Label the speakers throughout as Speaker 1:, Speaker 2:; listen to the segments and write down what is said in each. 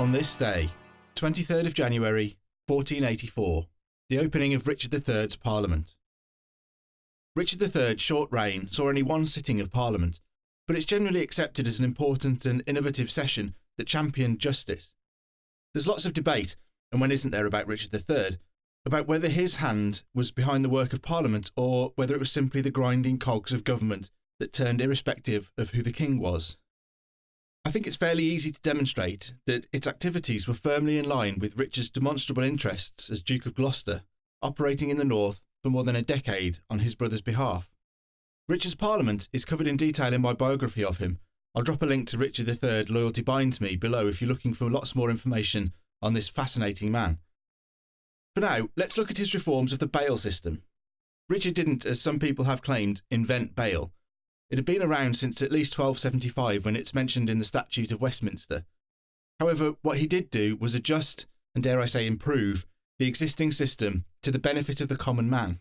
Speaker 1: On this day, 23rd of January, 1484, the opening of Richard III's Parliament. Richard III's short reign saw only one sitting of Parliament, but it's generally accepted as an important and innovative session that championed justice. There's lots of debate, and when isn't there about Richard III, about whether his hand was behind the work of Parliament or whether it was simply the grinding cogs of government that turned irrespective of who the king was. I think it's fairly easy to demonstrate that its activities were firmly in line with Richard's demonstrable interests as Duke of Gloucester, operating in the north for more than a decade on his brother's behalf. Richard's Parliament is covered in detail in my biography of him. I'll drop a link to Richard III Loyalty Binds Me below if you're looking for lots more information on this fascinating man. For now, let's look at his reforms of the bail system. Richard didn't, as some people have claimed, invent bail. It had been around since at least 1275 when it's mentioned in the Statute of Westminster. However, what he did do was adjust, and dare I say improve, the existing system to the benefit of the common man.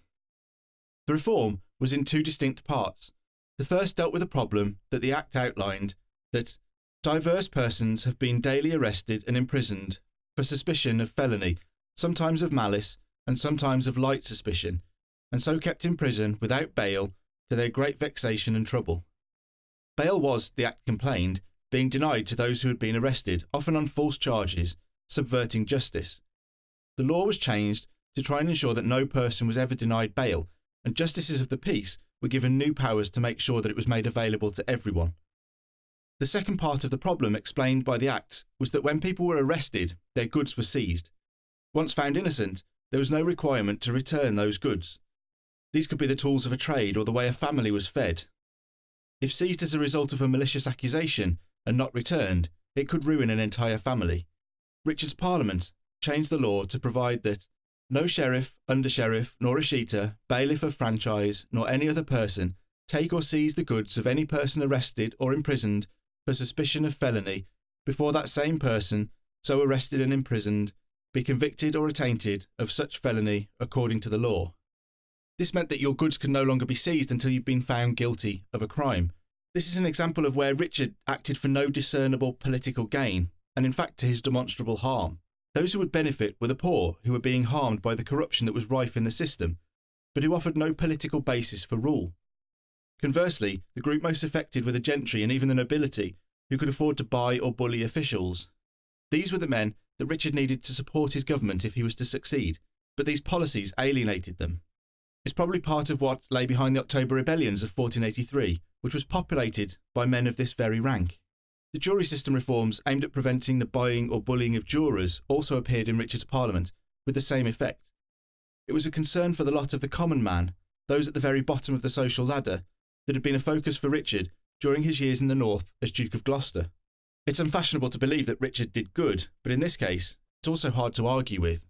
Speaker 1: The reform was in two distinct parts. The first dealt with a problem that the Act outlined, that diverse persons have been daily arrested and imprisoned for suspicion of felony, sometimes of malice and sometimes of light suspicion, and so kept in prison without bail to their great vexation and trouble. Bail was, the Act complained, being denied to those who had been arrested, often on false charges, subverting justice. The law was changed to try and ensure that no person was ever denied bail, and justices of the peace were given new powers to make sure that it was made available to everyone. The second part of the problem explained by the Act was that when people were arrested, their goods were seized. Once found innocent, there was no requirement to return those goods. These could be the tools of a trade or the way a family was fed. If seized as a result of a malicious accusation and not returned, it could ruin an entire family. Richard's Parliament changed the law to provide that no sheriff, under-sheriff, nor escheator, bailiff of franchise, nor any other person take or seize the goods of any person arrested or imprisoned for suspicion of felony before that same person, so arrested and imprisoned, be convicted or attainted of such felony according to the law. This meant that your goods could no longer be seized until you'd been found guilty of a crime. This is an example of where Richard acted for no discernible political gain, and in fact to his demonstrable harm. Those who would benefit were the poor, who were being harmed by the corruption that was rife in the system, but who offered no political basis for rule. Conversely, the group most affected were the gentry and even the nobility, who could afford to buy or bully officials. These were the men that Richard needed to support his government if he was to succeed, but these policies alienated them. It's probably part of what lay behind the October rebellions of 1483, which was populated by men of this very rank. The jury system reforms aimed at preventing the buying or bullying of jurors also appeared in Richard's Parliament, with the same effect. It was a concern for the lot of the common man, those at the very bottom of the social ladder, that had been a focus for Richard during his years in the north as Duke of Gloucester. It's unfashionable to believe that Richard did good, but in this case, it's also hard to argue with.